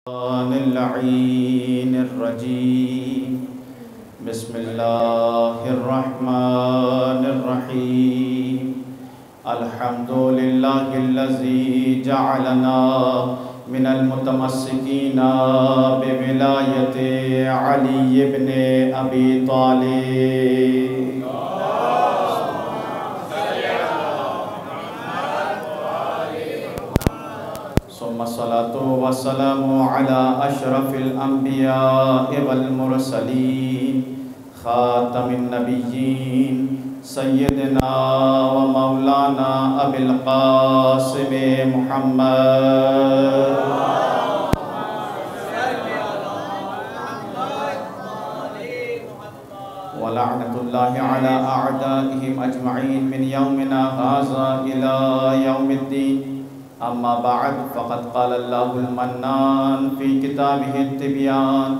اللعين الرجيم بسم الله الرحمن الرحيم الحمد لله الذي جعلنا من المتمسكين بولاية علي بن أبي طالب ثم الصلاة والسلام على أشرف الأنبياء والمرسلين خاتم النبيين سيدنا ومولانا أبي القاسم محمد ولعنة الله على أعدائهم أجمعين من يومنا هذا إلى يوم الدين. أما بعد فقد قال الله المنان في كتابه التبيان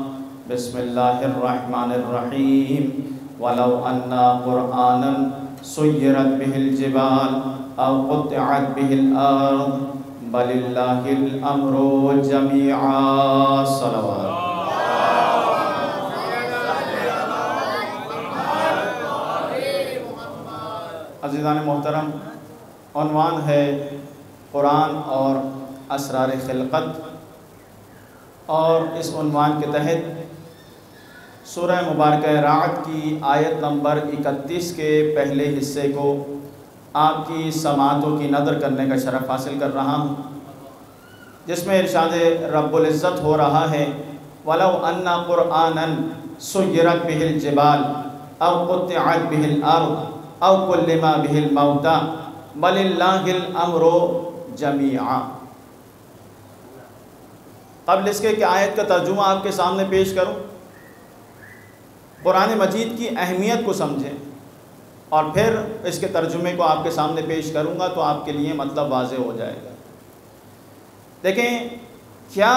بسم الله الرحمن الرحيم ولو أن قرآنا سيرت به الجبال أو قطعت به الأرض بل الله الأمر جميعا. صلوات. عزیزان محترم، عنوان ہے قرآن اور اسرار خلقت، اور اس عنوان کے تحت سورہ مبارکہ رعد کی آیت نمبر 31 کے پہلے حصے کو آپ کی سماعتوں کی نظر کرنے کا شرف حاصل کر رہا ہوں، جس میں ارشاد رب العزت ہو رہا ہے وَلَوْ أَنَّ قُرْآنًا سُيِّرَتْ بِهِ الْجِبَالُ أَوْ قُطِّعَتْ بِهِ الْأَرْضُ أَوْ كُلِّمَ بِهِ الْمَوْتَى بَلِ اللَّهِ الْأَمْرُ جميعا. قبل اس کے کہ آیت کا ترجمہ آپ کے سامنے پیش کروں، قرآن مجید کی اہمیت کو سمجھیں اور پھر اس کے ترجمے کو آپ کے سامنے پیش کروں گا تو آپ کے لیے مطلب واضح ہو جائے گا. دیکھیں، کیا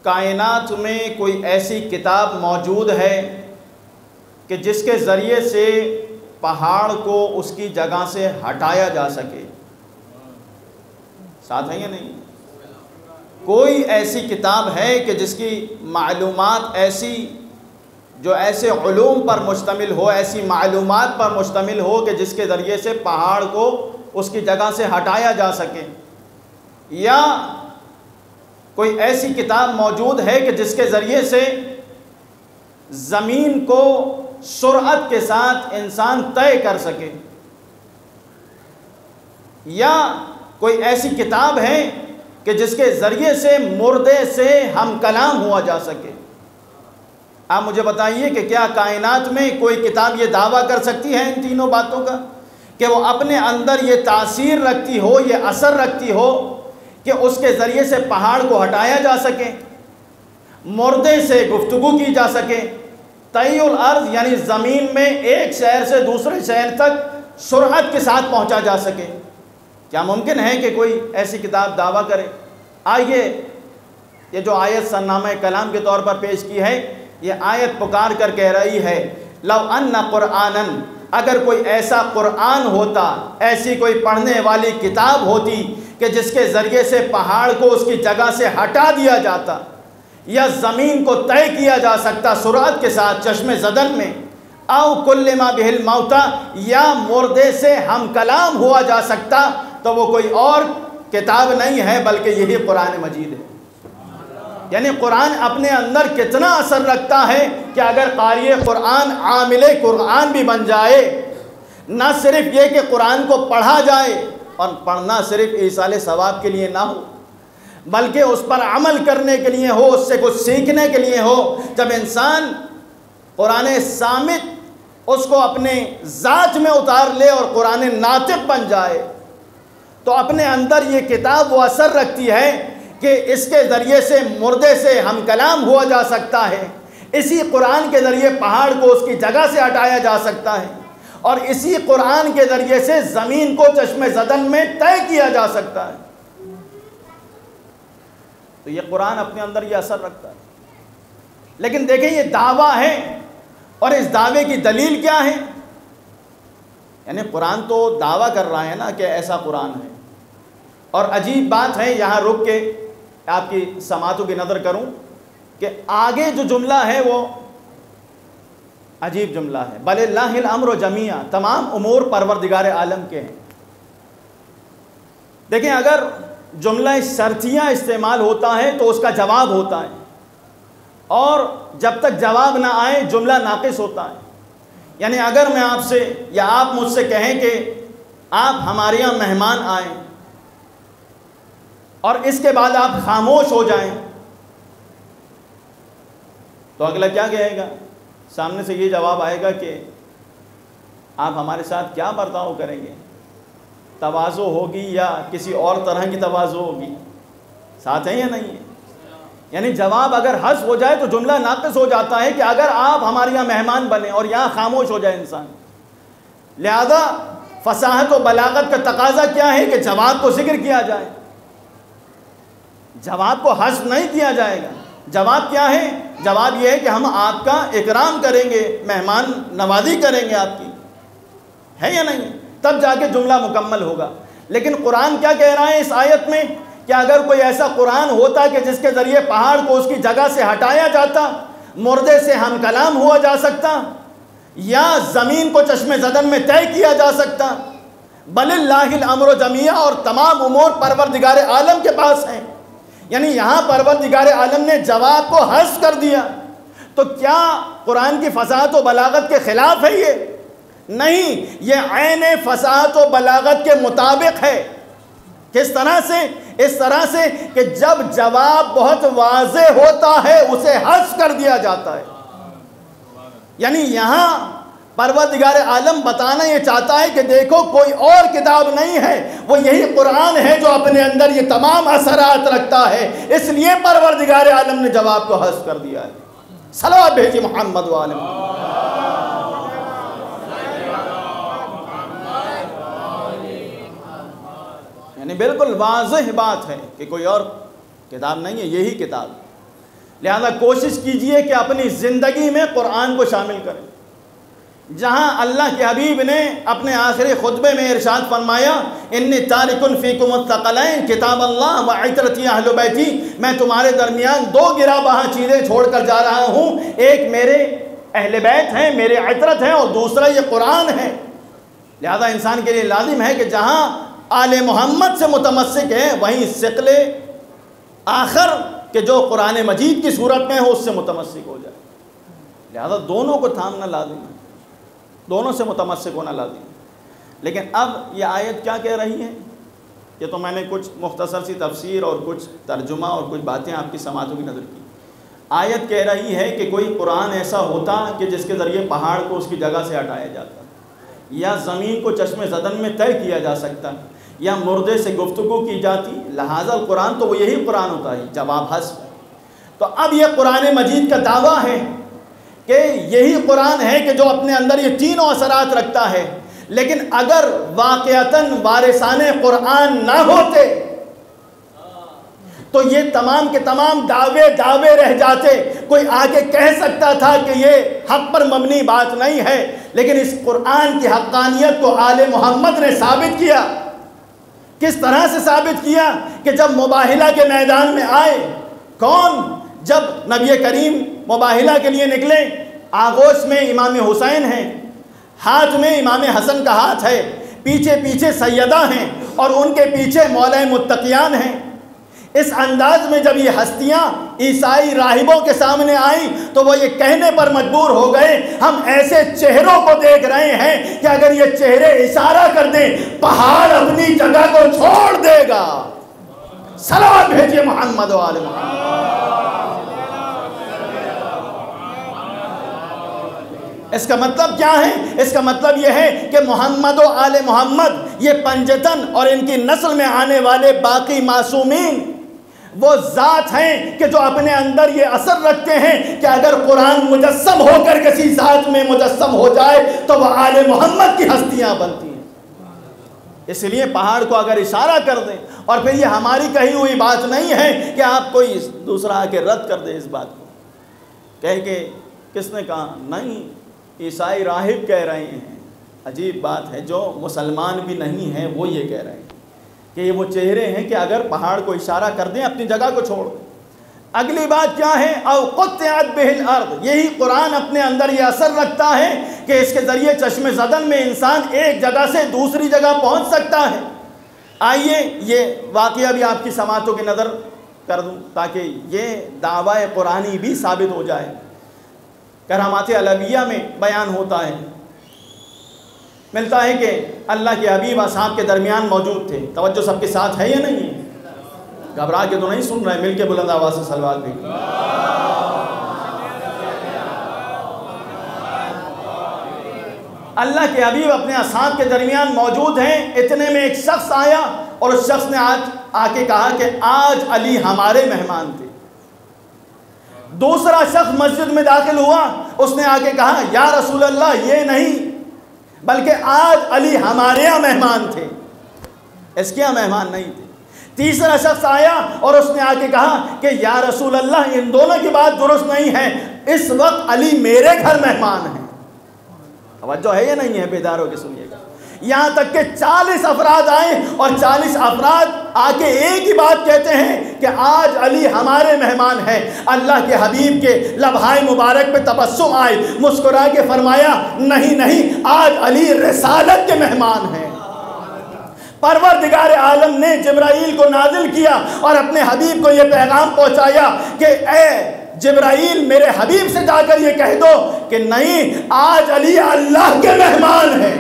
کائنات میں کوئی ایسی کتاب موجود ہے کہ جس کے ذریعے سے پہاڑ کو اس کی جگہ سے ہٹایا جا سکے؟ ساتھ ہیں یا نہیں؟ کوئی ایسی کتاب ہے کہ جس کی معلومات ایسی، جو ایسے علوم پر مشتمل ہو، ایسی معلومات پر مشتمل ہو کہ جس کے ذریعے سے پہاڑ کو اس کی جگہ سے ہٹایا جا سکے؟ یا کوئی ایسی کتاب موجود ہے کہ جس کے ذریعے سے زمین کو سرعت کے ساتھ انسان طے کر سکے؟ یا کوئی ایسی کتاب ہے کہ جس کے ذریعے سے مردے سے ہم کلام ہوا جا سکے؟ آپ مجھے بتائیے کہ کیا کائنات میں کوئی کتاب یہ دعویٰ کر سکتی ہے ان تینوں باتوں کا، کہ وہ اپنے اندر یہ تاثیر رکھتی ہو، یہ اثر رکھتی ہو کہ اس کے ذریعے سے پہاڑ کو ہٹایا جا سکے، مردے سے گفتگو کی جا سکے، طی الارض یعنی زمین میں ایک شہر سے دوسرے شہر تک سرعت کے ساتھ پہنچا جا سکے؟ کیا ممکن ہے کہ کوئی ایسی کتاب دعویٰ کرے؟ آئیے، یہ جو آیت سرنامہ کلام کے طور پر پیش کی ہے، یہ آیت پکار کر کہہ رہی ہے لو ان قرآنً، اگر کوئی ایسا قرآن ہوتا، ایسی کوئی پڑھنے والی کتاب ہوتی کہ جس کے ذریعے سے پہاڑ کو اس کی جگہ سے ہٹا دیا جاتا، یا زمین کو طے کیا جا سکتا سرعت کے ساتھ چشم زدن میں، او کلم بہ الموتیٰ، یا مردے سے ہم کلام ہوا جا سکتا، تو وہ کوئی اور کتاب نہیں ہے بلکہ یہی قرآن مجید ہے. یعنی قرآن اپنے اندر کتنا اثر رکھتا ہے کہ اگر قاری قرآن عامل قرآن بھی بن جائے، نہ صرف یہ کہ قرآن کو پڑھا جائے، اور پڑھنا صرف ایصال ثواب کے لیے نہ ہو بلکہ اس پر عمل کرنے کے لیے ہو، اس سے کچھ سیکھنے کے لیے ہو. جب انسان قرآن صامت اس کو اپنے ذات میں اتار لے اور قرآن ناطق بن جائے تو اپنے اندر یہ کتاب وہ اثر رکھتی ہے کہ اس کے ذریعے سے مردے سے ہم کلام ہوا جا سکتا ہے، اسی قرآن کے ذریعے پہاڑ کو اس کی جگہ سے ہٹایا جا سکتا ہے، اور اسی قرآن کے ذریعے سے زمین کو چشم زدن میں طے کیا جا سکتا ہے. تو یہ قرآن اپنے اندر یہ اثر رکھتا ہے. لیکن دیکھیں، یہ دعویٰ ہے، اور اس دعوے کی دلیل کیا ہے؟ یعنی قرآن تو دعویٰ کر رہا ہے نا کہ ایسا قرآن ہے. اور عجیب بات ہے، یہاں رک کے آپ کی سماعتوں کی نظر کروں کہ آگے جو جملہ ہے وہ عجیب جملہ ہے، بل اللہ الامر جمیعا، تمام امور پروردگار عالم کے ہیں۔ دیکھیں اگر جملہ شرطیہ استعمال ہوتا ہے تو اس کا جواب ہوتا ہے، اور جب تک جواب نہ آئے جملہ ناقص ہوتا ہے۔ یعنی اگر میں آپ سے یا آپ مجھ سے کہیں کہ آپ ہمارے یہاں مہمان آئیں اور اس کے بعد آپ خاموش ہو جائیں تو اگلا کیا کہے گا؟ سامنے سے یہ جواب آئے گا کہ آپ ہمارے ساتھ کیا برتاؤ کریں گے؟ تواضع ہوگی یا کسی اور طرح کی تواضع ہوگی؟ ساتھ ہیں یا نہیں ہے؟ یعنی جواب اگر حذف ہو جائے تو جملہ ناقص ہو جاتا ہے کہ اگر آپ ہمارے یہاں مہمان بنیں اور یہاں خاموش ہو جائے انسان۔ لہذا فصاحت و بلاغت کا تقاضا کیا ہے کہ جواب کو ذکر کیا جائے، جواب کو حذف نہیں کیا جائے گا۔ جواب کیا ہے؟ جواب یہ ہے کہ ہم آپ کا اکرام کریں گے، مہمان نوازی کریں گے آپ کی، ہے یا نہیں؟ تب جا کے جملہ مکمل ہوگا۔ لیکن قرآن کیا کہہ رہا ہے اس آیت میں کہ اگر کوئی ایسا قرآن ہوتا کہ جس کے ذریعے پہاڑ کو اس کی جگہ سے ہٹایا جاتا، مردے سے ہم کلام ہوا جا سکتا، یا زمین کو چشم زدن میں طے کیا جا سکتا، بل اللہ الامر جمیعا، اور تمام امور پروردگار عالم کے پاس ہیں۔ یعنی یہاں پروردگار عالم نے جواب کو حذف کر دیا، تو کیا قرآن کی فصاحت و بلاغت کے خلاف ہے یہ؟ نہیں، یہ عین فصاحت و بلاغت کے مطابق ہے۔ کس طرح سے؟ اس طرح سے کہ جب جواب بہت واضح ہوتا ہے اسے حذف کر دیا جاتا ہے۔ یعنی یہاں پروردگار عالم بتانا یہ چاہتا ہے کہ دیکھو کوئی اور کتاب نہیں ہے، وہ یہی قرآن ہے جو اپنے اندر یہ تمام اثرات رکھتا ہے، اس لیے پروردگار عالم نے جواب کو حذف کر دیا ہے۔ صلوات بھیجیے محمد و آل محمد۔ یعنی بالکل واضح بات ہے کہ کوئی اور کتاب نہیں ہے، یہی کتاب۔ لہذا کوشش کیجئے کہ اپنی زندگی میں قرآن کو شامل کریں۔ جہاں اللہ کے حبیب نے اپنے آخری خطبے میں ارشاد فرمایا، انی تارکن فیکم الثقلین کتاب اللہ و عترتی اہل بیتی، میں تمہارے درمیان دو گرا بہا چیزیں چھوڑ کر جا رہا ہوں، ایک میرے اہل بیت ہیں، میرے عترت ہیں، اور دوسرا یہ قرآن ہے۔ لہذا انسان کے لیے لازم ہے کہ جہاں آل محمد سے متمسک ہے وہیں ثقل آخر کہ جو قرآن مجید کی صورت میں ہو اس سے متمسک ہو جائے۔ لہذا دونوں کو تھامنا لازم ہے، دونوں سے متمسک ہونا لازم ہے۔ لیکن اب یہ آیت کیا کہہ رہی ہے؟ یہ تو میں نے کچھ مختصر سی تفسیر اور کچھ ترجمہ اور کچھ باتیں آپ کی سماعتوں کی نظر کی۔ آیت کہہ رہی ہے کہ کوئی قرآن ایسا ہوتا کہ جس کے ذریعے پہاڑ کو اس کی جگہ سے ہٹایا جاتا، یا زمین کو چشم زدن میں طے کیا جا سکتا، یا مردے سے گفتگو کی جاتی، لہذا قرآن تو وہ یہی قرآن ہوتا ہے۔ جواب حذف ہے۔ تو اب یہ قرآن مجید کا دعویٰ ہے کہ یہی قرآن ہے کہ جو اپنے اندر یہ تینوں اثرات رکھتا ہے، لیکن اگر واقعتاً وارثان قرآن نہ ہوتے تو یہ تمام کے تمام دعوے رہ جاتے۔ کوئی آگے کہہ سکتا تھا کہ یہ حق پر مبنی بات نہیں ہے، لیکن اس قرآن کی حقانیت کو آل محمد نے ثابت کیا۔ کس طرح سے ثابت کیا؟ کہ جب مباہلہ کے میدان میں آئے، کون؟ جب نبی کریم مباہلہ کے لیے نکلے، آغوش میں امام حسین ہیں، ہاتھ میں امام حسن کا ہاتھ ہے، پیچھے پیچھے سیدہ ہیں، اور ان کے پیچھے مولا متقیان ہیں۔ اس انداز میں جب یہ ہستیاں عیسائی راہبوں کے سامنے آئیں تو وہ یہ کہنے پر مجبور ہو گئے، ہم ایسے چہروں کو دیکھ رہے ہیں کہ اگر یہ چہرے اشارہ کر دیں پہاڑ اپنی جگہ کو چھوڑ دے گا۔ صلوات بھیجیے محمد و آل محمد۔ اس کا مطلب کیا ہے؟ اس کا مطلب یہ ہے کہ محمد و آل محمد یہ پنجتن اور ان کی نسل میں آنے والے باقی معصومین وہ ذات ہیں کہ جو اپنے اندر یہ اثر رکھتے ہیں کہ اگر قرآن مجسم ہو کر کسی ذات میں مجسم ہو جائے تو وہ آل محمد کی ہستیاں بنتی ہیں۔ اس لیے پہاڑ کو اگر اشارہ کر دیں، اور پھر یہ ہماری کہی ہوئی بات نہیں ہے کہ آپ کوئی دوسرا آ کے رد کر دے اس بات کو، کہہ کہ کس نے کہا؟ نہیں، عیسائی راہب کہہ رہے ہیں۔ عجیب بات ہے، جو مسلمان بھی نہیں ہیں وہ یہ کہہ رہے ہیں۔ کہ یہ وہ چہرے ہیں کہ اگر پہاڑ کو اشارہ کر دیں اپنی جگہ کو چھوڑ دیں۔ اگلی بات کیا ہے؟ او قطعت بہ الارض، یہی قرآن اپنے اندر یہ اثر رکھتا ہے کہ اس کے ذریعے چشم زدن میں انسان ایک جگہ سے دوسری جگہ پہنچ سکتا ہے۔ آئیے یہ واقعہ بھی آپ کی سماعتوں کی نظر کر دوں تاکہ یہ دعویٰ قرآنی بھی ثابت ہو جائے۔ کرامات علیویہ میں بیان ہوتا ہے، ملتا ہے کہ اللہ کے حبیب اصحاب کے درمیان موجود تھے۔ توجہ سب کے ساتھ ہے یا نہیں ہے؟ گھبرا کے تو نہیں سن رہے، مل کے بلند آواز سے صلوات بھی۔ اللہ کے حبیب اپنے اصحاب کے درمیان موجود ہیں، اتنے میں ایک شخص آیا اور اس شخص نے آ کے کہا کہ آج علی ہمارے مہمان تھے۔ دوسرا شخص مسجد میں داخل ہوا، اس نے آ کے کہا یا رسول اللہ یہ نہیں بلکہ آج علی ہمارے یہاں مہمان تھے، اس کے یہاں مہمان نہیں تھے۔ تیسرا شخص آیا اور اس نے آ کے کہا کہ یا رسول اللہ ان دونوں کی بات درست نہیں ہے، اس وقت علی میرے گھر مہمان ہیں۔ توجہ ہے یا نہیں ہے؟ بیدار ہو کے سنیے گا۔ یہاں تک کہ 40 افراد آئے اور 40 افراد آ کے ایک ہی بات کہتے ہیں کہ آج علی ہمارے مہمان ہیں۔ اللہ کے حبیب کے لبہائے مبارک پہ تبسم آئے، مسکرا کے فرمایا نہیں نہیں، آج علی رسالت کے مہمان ہیں۔ پروردگار عالم نے جبرائیل کو نازل کیا اور اپنے حبیب کو یہ پیغام پہنچایا کہ اے جبرائیل میرے حبیب سے جا کر یہ کہہ دو کہ نہیں، آج علی اللہ کے مہمان ہیں۔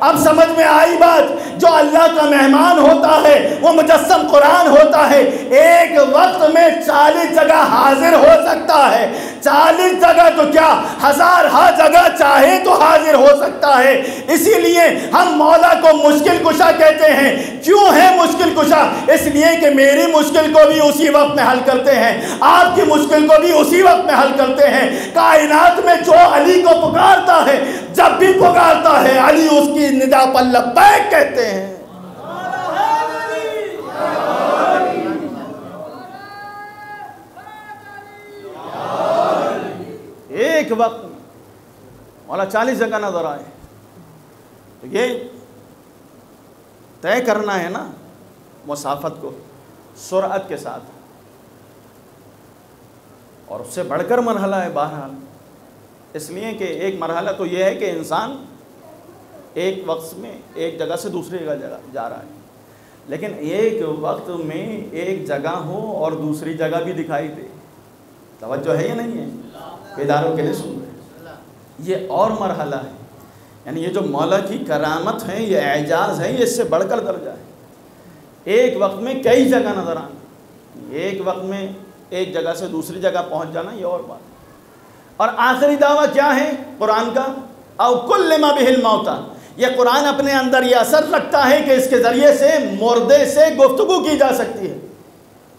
اب سمجھ میں آئی بات، جو اللہ کا مہمان ہوتا ہے وہ مجسم قرآن ہوتا ہے، ایک وقت میں 40 جگہ حاضر ہو سکتا ہے۔ 40 جگہ تو کیا، 1000 جگہ چاہے تو حاضر ہو سکتا ہے۔ اسی لیے ہم مولا کو مشکل کشا کہتے ہیں۔ کیوں ہے مشکل کشا؟ اس لیے کہ میری مشکل کو بھی اسی وقت میں حل کرتے ہیں، آپ کی مشکل کو بھی اسی وقت میں حل کرتے ہیں۔ کائنات میں جو علی کو پکارتا ہے، جب بھی پکارتا ہے علی اس کی ندا پر لبیک کہتے ہیں۔ ایک وقت مولا 40 جگہ نظر آئے تو یہ طے کرنا ہے نا مسافت کو سرعت کے ساتھ، اور اس سے بڑھ کر مرحلہ ہے بہرحال، اس لیے کہ ایک مرحلہ تو یہ ہے کہ انسان ایک وقت میں ایک جگہ سے دوسری جگہ جا رہا ہے، لیکن ایک وقت میں ایک جگہ ہو اور دوسری جگہ بھی دکھائی دے۔ توجہ ہے یا نہیں ہے؟ بیداروں کے لیے سن رہے ہیں، یہ اور مرحلہ ہے، یعنی یہ جو مولا کی کرامت ہے، یہ اعجاز ہے، یہ اس سے بڑھ کر درجہ ہے۔ ایک وقت میں کئی جگہ نظر آنا، ایک وقت میں ایک جگہ سے دوسری جگہ پہنچ جانا، یہ اور بات۔ اور آخری دعویٰ کیا ہے قرآن کا؟ او کلم بہ الموتیٰ، یہ قرآن اپنے اندر یہ اثر رکھتا ہے کہ اس کے ذریعے سے مردے سے گفتگو کی جا سکتی ہے۔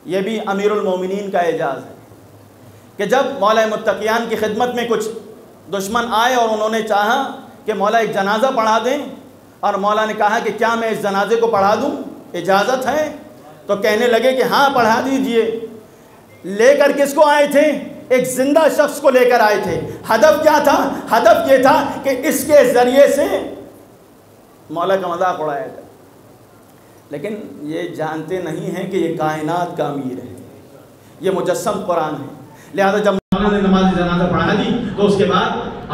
یہ بھی امیر المومنین کا اعجاز ہے کہ جب مولا متقیان کی خدمت میں کچھ دشمن آئے اور انہوں نے چاہا کہ مولا ایک جنازہ پڑھا دیں، اور مولا نے کہا کہ کیا میں اس جنازے کو پڑھا دوں، اجازت ہے؟ تو کہنے لگے کہ ہاں پڑھا دیجئے۔ لے کر کس کو آئے تھے؟ ایک زندہ شخص کو لے کر آئے تھے۔ ہدف کیا تھا؟ ہدف یہ تھا کہ اس کے ذریعے سے مولا کا مذاق اڑایا جائے، لیکن یہ جانتے نہیں ہیں کہ یہ کائنات کا امیر ہے، یہ مجسم قرآن ہے۔ لہذا جب مولا نے نماز جنازہ پڑھا دی تو اس کے بعد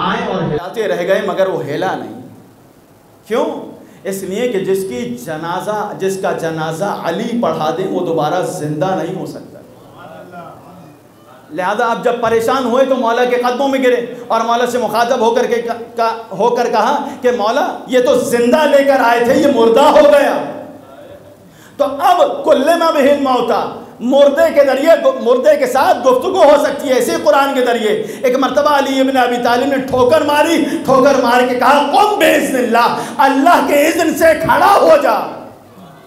آئے اور ہلاتے رہ گئے، مگر وہ ہلا نہیں۔ کیوں؟ اس لیے کہ جس کا جنازہ علی پڑھا دیں وہ دوبارہ زندہ نہیں ہو سکتا۔ لہذا اب جب پریشان ہوئے تو مولا کے قدموں میں گرے اور مولا سے مخاطب ہو کر کہا کہ مولا یہ تو زندہ لے کر آئے تھے، یہ مردہ ہو گیا۔ تو اب کلم بہ الموتیٰ، مردے کے ساتھ گفتگو ہو سکتی ہے اسی قرآن کے ذریعے۔ ایک مرتبہ علی ابن ابی طالب نے ٹھوکر مار کے کہا قم باذن اللہ، اللہ کے اذن سے کھڑا ہو جا،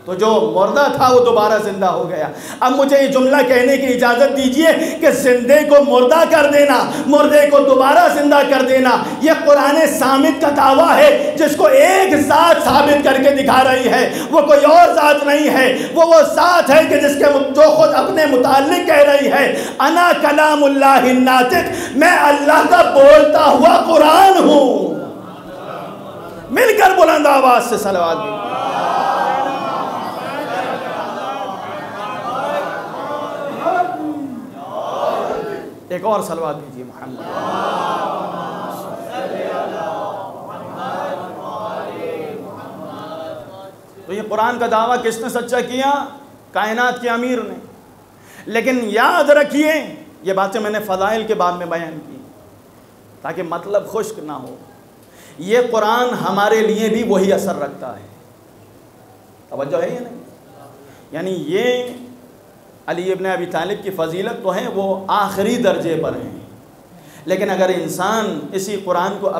تو جو مردہ تھا وہ دوبارہ زندہ ہو گیا۔ اب مجھے یہ جملہ کہنے کی اجازت دیجئے کہ زندے کو مردہ کر دینا، مردے کو دوبارہ زندہ کر دینا، یہ قرآن صامت کا دعویٰ ہے جس کو ایک ذات ثابت کر کے دکھا رہی ہے۔ وہ کوئی اور ذات نہیں ہے، وہ ذات ہے کہ جو خود اپنے متعلق کہہ رہی ہے انا کلام اللہ الناطق، میں اللہ کا بولتا ہوا قرآن ہوں۔ مل کر بلند آواز سے صلوات دی۔ ایک اور صلوات دیجیے محمد۔ تو یہ قرآن کا دعویٰ کس نے سچا کیا؟ کائنات کے امیر نے۔ لیکن یاد رکھیے، یہ باتیں میں نے فضائل کے باب میں بیان کی تاکہ مطلب خشک نہ ہو، یہ قرآن ہمارے لیے بھی وہی اثر رکھتا ہے۔ توجہ ہے یا نہیں؟ یعنی یہ علی ابن ابی طالب کی فضیلت تو ہے، وہ آخری درجے پر ہیں، لیکن اگر انسان اسی قرآن کو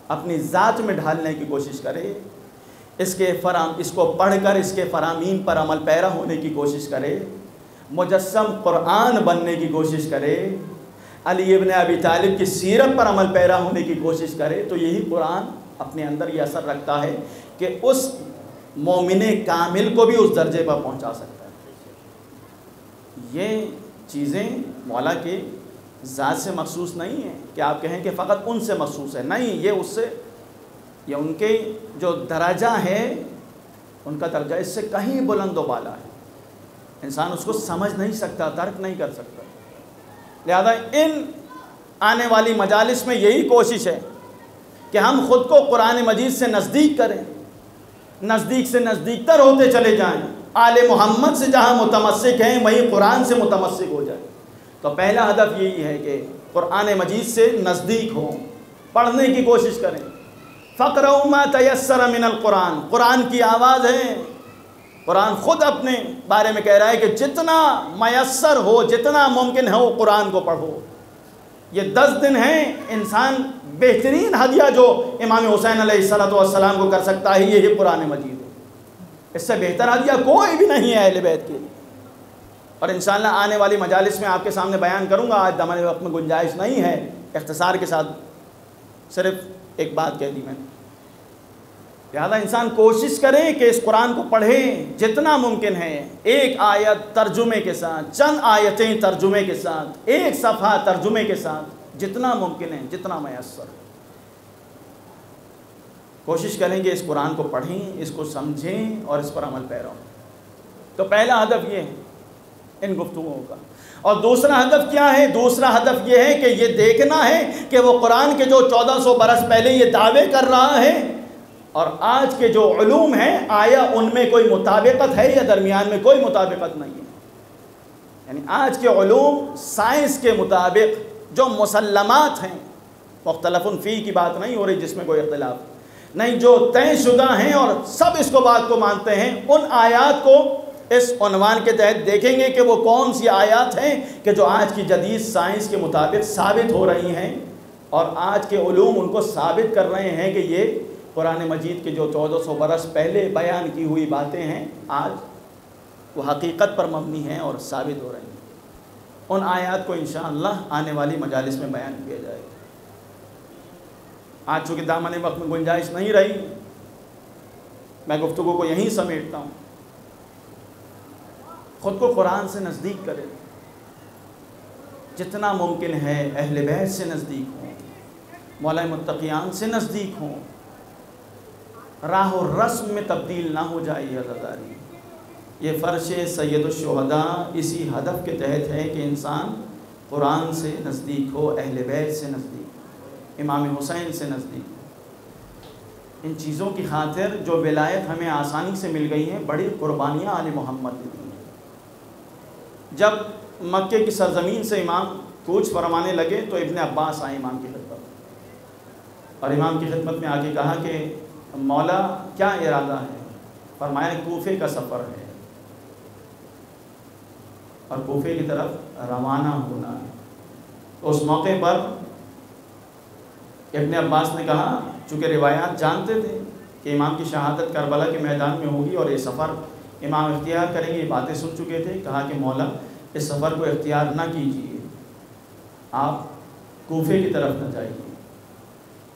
اپنی ذات میں ڈھالنے کی کوشش کرے، اس کو پڑھ کر اس کے فرامین پر عمل پیرا ہونے کی کوشش کرے، مجسم قرآن بننے کی کوشش کرے، علی ابن ابی طالب کی سیرت پر عمل پیرا ہونے کی کوشش کرے، تو یہی قرآن اپنے اندر یہ اثر رکھتا ہے کہ اس مومن کامل کو بھی اس درجے پر پہنچا سکتا ہے۔ یہ چیزیں مولا کی ذات سے مخصوص نہیں ہیں کہ آپ کہیں کہ فقط ان سے مخصوص ہے، نہیں، یہ ان کے جو درجہ ہے، ان کا درجہ اس سے کہیں بلند و بالا ہے، انسان اس کو سمجھ نہیں سکتا، درک نہیں کر سکتا۔ لہذا ان آنے والی مجالس میں یہی کوشش ہے کہ ہم خود کو قرآن مجید سے نزدیک کریں، نزدیک سے نزدیک تر ہوتے چلے جائیں، آل محمد سے جہاں متمسک ہیں وہیں قرآن سے متمسک ہو جائیں۔ تو پہلا ہدف یہی ہے کہ قرآن مجید سے نزدیک ہوں، پڑھنے کی کوشش کریں۔ فَقْرَؤْا مَا تَيَسَّرَ مِنَ الْقُرْآن، قرآن کی آواز ہے، قرآن خود اپنے بارے میں کہہ رہا ہے کہ جتنا میسر ہو، جتنا ممکن ہو قرآن کو پڑھو۔ یہ 10 دن ہیں، انسان بہترین ہدیہ جو امام حسین علیہ السلام کو کر سکتا ہے یہی قرآن مجید ہے، اس سے بہتر ہدیہ کوئی بھی نہیں ہے اہل بیت کے لیے۔ اور انشاءاللہ آنے والی مجالس میں آپ کے سامنے بیان کروں گا، آج دمن وقت میں گنجائش نہیں ہے، اختصار کے ساتھ صرف ایک بات کہہ دی میں نے۔ لہذا انسان کوشش کرے کہ اس قرآن کو پڑھے جتنا ممکن ہے، ایک آیت ترجمے کے ساتھ، چند آیتیں ترجمے کے ساتھ، ایک صفحہ ترجمے کے ساتھ، جتنا ممکن ہے، جتنا میسر کوشش کریں کہ اس قرآن کو پڑھیں، اس کو سمجھیں اور اس پر عمل پیرا ہوں۔ تو پہلا ہدف یہ ہے ان گفتگوؤں کا۔ اور دوسرا ہدف کیا ہے؟ دوسرا ہدف یہ ہے کہ یہ دیکھنا ہے کہ وہ قرآن کے جو 1400 برس پہلے یہ دعوے کر رہا ہے اور آج کے جو علوم ہیں، آیا ان میں کوئی مطابقت ہے یا درمیان میں کوئی مطابقت نہیں ہے۔ یعنی آج کے علوم سائنس کے مطابق جو مسلمات ہیں، مختلف فی کی بات نہیں ہو رہی جس میں کوئی اختلاف نہیں، جو طے شدہ ہیں اور سب اس کو بات کو مانتے ہیں، ان آیات کو اس عنوان کے تحت دیکھیں گے کہ وہ کون سی آیات ہیں کہ جو آج کی جدید سائنس کے مطابق ثابت ہو رہی ہیں اور آج کے علوم ان کو ثابت کر رہے ہیں کہ یہ قرآن مجید کے جو 1400 برس پہلے بیان کی ہوئی باتیں ہیں آج وہ حقیقت پر مبنی ہیں اور ثابت ہو رہی ہیں۔ ان آیات کو انشاءاللہ آنے والی مجالس میں بیان کیا جائے گا۔ آج چونکہ دامن وقت میں گنجائش نہیں رہی، میں گفتگو کو یہیں سمیٹتا ہوں۔ خود کو قرآن سے نزدیک کریں، جتنا ممکن ہے اہل بیت سے نزدیک ہوں، مولا متقیان سے نزدیک ہوں، راہ و رسم میں تبدیل نہ ہو جائے یہ عزاداری۔ یہ فرش سید الشہداء اسی ہدف کے تحت ہے کہ انسان قرآن سے نزدیک ہو، اہل بیت سے نزدیک ہو، امام حسین سے نزدیک ہو۔ ان چیزوں کی خاطر جو ولایت ہمیں آسانی سے مل گئی ہیں، بڑی قربانیاں آل محمد نے دی ہیں۔ جب مکے کی سرزمین سے امام کوچ فرمانے لگے تو ابن عباس آئے امام کی خدمت میں، اور امام کی خدمت میں آ کے کہا کہ مولا کیا ارادہ ہے؟ فرمایا کوفے کا سفر ہے اور کوفے کی طرف روانہ ہونا ہے۔ تو اس موقع پر ابن عباس نے کہا، چونکہ روایات جانتے تھے کہ امام کی شہادت کربلا کے میدان میں ہوگی اور یہ سفر امام اختیار کریں گے، یہ باتیں سن چکے تھے، کہا کہ مولا اس سفر کو اختیار نہ کیجیے، آپ کوفے کی طرف نہ جائیے،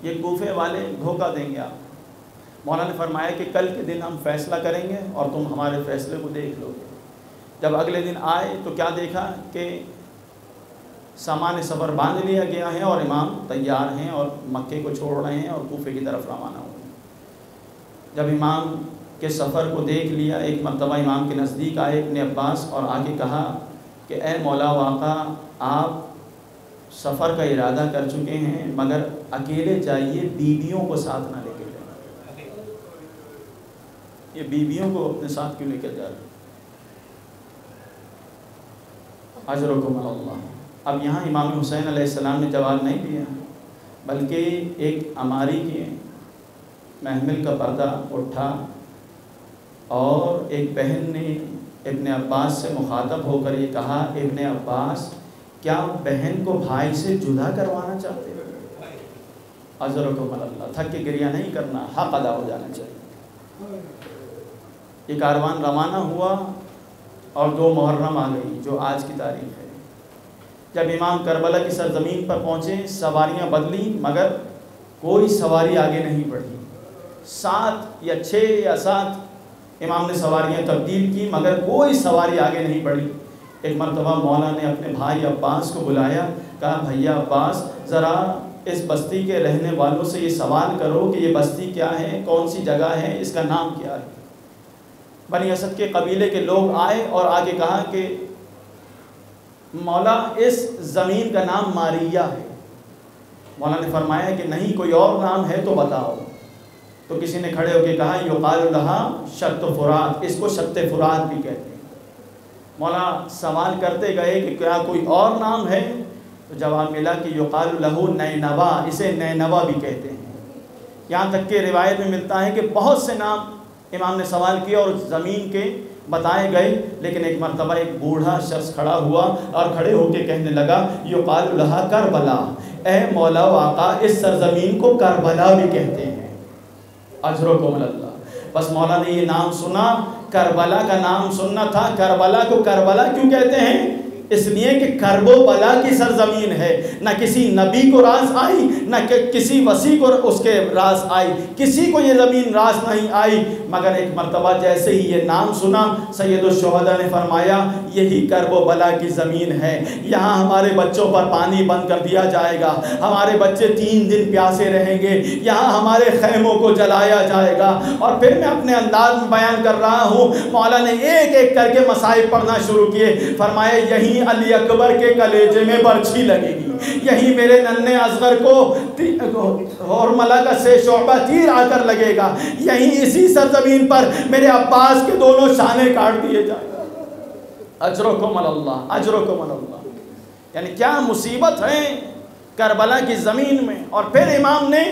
یہ کوفے والے دھوکہ دیں گے آپ۔ مولا نے فرمایا کہ کل کے دن ہم فیصلہ کریں گے اور تم ہمارے فیصلے کو دیکھ لو گے۔ جب اگلے دن آئے تو کیا دیکھا کہ سامان سفر باندھ لیا گیا ہے اور امام تیار ہیں اور مکے کو چھوڑ رہے ہیں اور کوفے کی طرف روانہ ہوئے ہیں۔ جب امام کے سفر کو دیکھ لیا، ایک مرتبہ امام کے نزدیک آئے ابن عباس اور آ کے کہا کہ اے مولا واقع آپ سفر کا ارادہ کر چکے ہیں مگر اکیلے جائیے، بیویوں کو ساتھ نہ لے کے جائیں۔ یہ بیویوں کو اپنے ساتھ کیوں لے کے جا رہے ہیں؟ اجرکم اللہ۔ اب یہاں امام حسین علیہ السلام نے جواب نہیں دیا، بلکہ ایک عماری کے محمل کا پردہ اٹھا اور ایک بہن نے ابن عباس سے مخاطب ہو کر یہ کہا، ابن عباس کیا بہن کو بھائی سے جدا کروانا چاہتے ہیں؟ اجرکم اللہ۔ تھک کے گریہ نہیں کرنا، حق ادا ہو جانا چاہیے۔ یہ کاروان روانہ ہوا اور 2 محرم آ گئی جو آج کی تاریخ ہے۔ جب امام کربلا کی سرزمین پر پہنچے، سواریاں بدلی مگر کوئی سواری آگے نہیں بڑھی۔ 7 یا 6 یا 7 امام نے سواریاں تبدیل کی مگر کوئی سواری آگے نہیں بڑھی۔ ایک مرتبہ مولا نے اپنے بھائی عباس کو بلایا، کہا بھیا عباس ذرا اس بستی کے رہنے والوں سے یہ سوال کرو کہ یہ بستی کیا ہے، کون سی جگہ ہے، اس کا نام کیا ہے۔ بنی اسد کے قبیلے کے لوگ آئے اور آگے کہا کہ مولا اس زمین کا نام ماریہ ہے۔ مولا نے فرمایا کہ نہیں، کوئی اور نام ہے تو بتاؤ۔ تو کسی نے کھڑے ہو کے کہا یقال لہا شط فرات، اس کو شط فرات بھی کہتے ہیں۔ مولا سوال کرتے گئے کہ کیا کوئی اور نام ہے؟ تو جواب ملا کہ یقال لہو نینوا، اسے نینوا بھی کہتے ہیں۔ یہاں تک کہ روایت میں ملتا ہے کہ بہت سے نام امام نے سوال کیا اور زمین کے بتائے گئے، لیکن ایک مرتبہ ایک بوڑھا شخص کھڑا ہوا اور کھڑے ہو کے کہنے لگا یقال لہا کربلا، اے مولا و آقا اس سرزمین کو کربلا بھی کہتے ہیں۔ اجرکم اللہ۔ بس مولا نے یہ نام سنا، کربلا کا نام سننا تھا۔ کربلا کو کربلا کیوں کہتے ہیں؟ اس لیے کہ کرب و بلا کی سرزمین ہے، نہ کسی نبی کو راز آئی، نہ کسی وسیع کو اس کے راز آئی، کسی کو یہ زمین راز نہیں آئی، مگر ایک مرتبہ جیسے ہی یہ نام سنا سید الشہداء نے فرمایا یہی کرب و بلا کی زمین ہے، یہاں ہمارے بچوں پر پانی بند کر دیا جائے گا، ہمارے بچے 3 دن پیاسے رہیں گے، یہاں ہمارے خیموں کو جلایا جائے گا۔ اور پھر میں اپنے انداز میں بیان کر رہا ہوں، مولا نے ایک ایک کر کے مصائب پڑھنا شروع کیے۔ فرمایا یہی علی اکبر کے کلیجے میں برچھی لگے گی، یہی میرے ننھے اصغر کو ہورملہ کا 6 شعبہ تیر آ کر لگے گا، یہی اسی سرزمین پر میرے عباس کے دونوں شانے کاٹ دیے جائیں گے۔ اجرکم اللہ، اجرکم اللہ۔ یعنی کیا مصیبت ہے کربلا کی زمین میں۔ اور پھر امام نے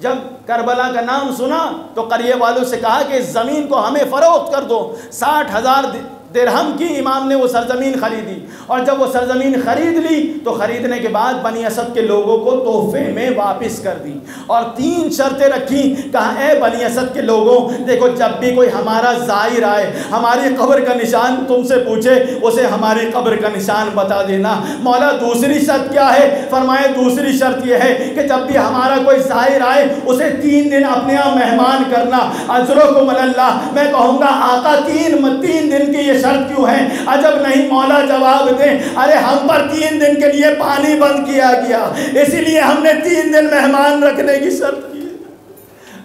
جب کربلا کا نام سنا تو قریے والوں سے کہا کہ اس زمین کو ہمیں فروخت کر دو۔ 60,000 درہم کی امام نے وہ سرزمین خریدی، اور جب وہ سرزمین خرید لی تو خریدنے کے بعد بنی اسد کے لوگوں کو تحفے میں واپس کر دی، اور 3 شرطیں رکھی۔ کہا اے بنی اسد کے لوگوں، دیکھو جب بھی کوئی ہمارا زائر آئے، ہماری قبر کا نشان تم سے پوچھے، اسے ہماری قبر کا نشان بتا دینا۔ مولا دوسری شرط کیا ہے؟ فرمائے دوسری شرط یہ ہے کہ جب بھی ہمارا کوئی زائر آئے اسے 3 دن اپنے یہاں مہمان کرنا۔ اجرکم اللہ۔ میں کہوں گا آقا 3 دن کی شرط کیوں ہے؟ عجب نہیں مولا جواب دیں، ارے ہم پر 3 دن کے لیے پانی بند کیا گیا، اسی لیے ہم نے 3 دن مہمان رکھنے کی شرط کی۔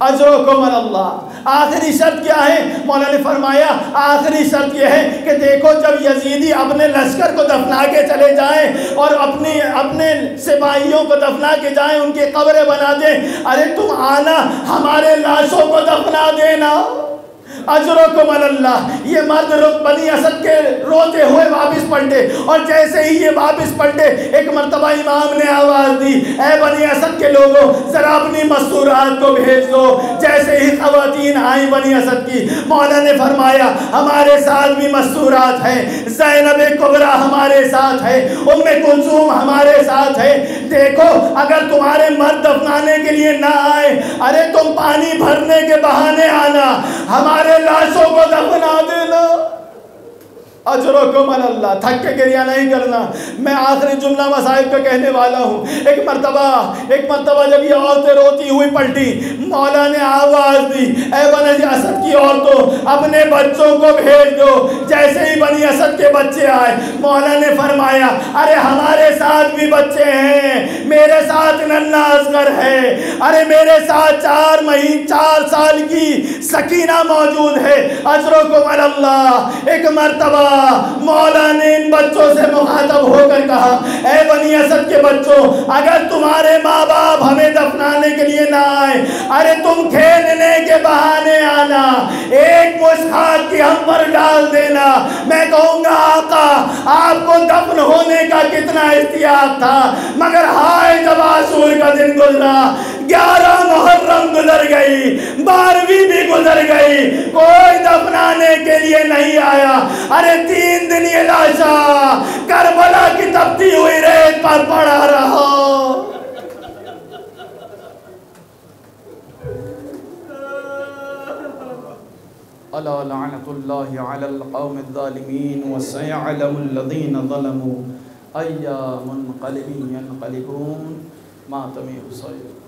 اجرکم اللہ۔ آخری شرط کیا ہے؟ مولا نے فرمایا آخری شرط یہ ہے کہ دیکھو جب یزیدی اپنے لشکر کو دفنا کے چلے جائیں اور اپنے سپاہیوں کو دفنا کے جائیں، ان کی قبریں بنا دیں، ارے تم آنا ہمارے لاشوں کو دفنا دینا۔ اجرکم اللہ۔ یہ مرد بنی اسد کے روتے ہوئے واپس پلٹے، اور جیسے ہی یہ واپس پلٹے ایک مرتبہ امام نے آواز دی اے بنی اسد کے لوگوں ذرا اپنی مستورات کو بھیج دو۔ جیسے ہی خواتین آئیں بنی اسد کی، مولا نے فرمایا ہمارے ساتھ بھی مستورات ہیں، زینب کبریٰ ہمارے ساتھ ہے، ام کلثوم ہمارے ساتھ ہے، دیکھو اگر تمہارے مرد دفنانے کے لیے نہ آئے، ارے تم پانی بھرنے کے بہانے آنا، ہمارے لاشوں کو دفنا دینا۔ اجرکم اللہ۔ تھک کے گریہ نہیں کرنا۔ میں آخری جملہ مصائب کا کہنے والا ہوں۔ ایک مرتبہ جب یہ عورتیں روتی ہوئی پلٹی، مولا نے آواز دی اے بنی اسد کی عورتوں اپنے بچوں کو بھیج دو۔ جیسے ہی بنی اسد کے بچے آئے، مولا نے فرمایا ارے ہمارے ساتھ بھی بچے ہیں، میرے ساتھ ننھا اصغر ہے، ارے میرے ساتھ 4 سال کی سکینہ موجود ہے۔ اجرکم اللہ۔ ایک مرتبہ مولا نے ان بچوں سے مخاطب ہو کر کہا اے بنی اسد کے بچوں اگر تمہارے ماں باپ ہمیں دفنانے کے لیے نہ آئے ارے تم کھیلنے کے بہانے آنا ایک مشت خاک کی ہم پر ڈال دینا میں کہوں گا آقا آپ کو دفن ہونے کا کتنا اشتیاق تھا مگر ہائے جب عاشور کا دن گزرا 11 محرم گزر گئی 12ویں بھی گزر گئی کوئی دفنانے کے لیے نہیں آیا ارے 3 دن یہ لاشا کربلا کی تپتی ہوئی ریت پر پڑا رہا الا لعنت اللہ علی القوم الظالمین وسيعلم الذین ظلموا ای منقلب ینقلبون ماتم حسین